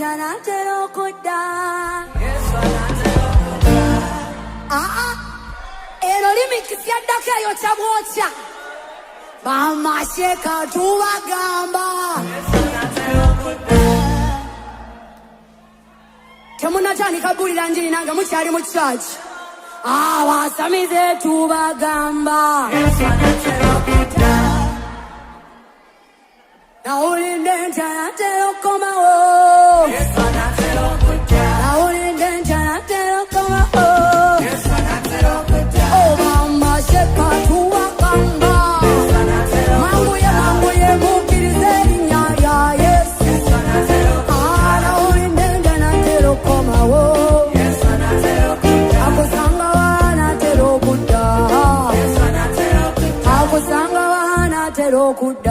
anatero kudda. Ero limikisi yaddako eyo kyabwokya. Bamasheka tubagamba. Temunatandika buulira njiri nange mukyali mu church. Abasamize tubagamba. Nawulidde nti anatero komawo. Nawulidde nti anatero komawo. Bamasheka tubagamba. Manguye mukkirize erinnya lya Yesu. Nawulidde nti anatero komawo. Akusanga wanatero kudda. Akusanga wanatero kudda.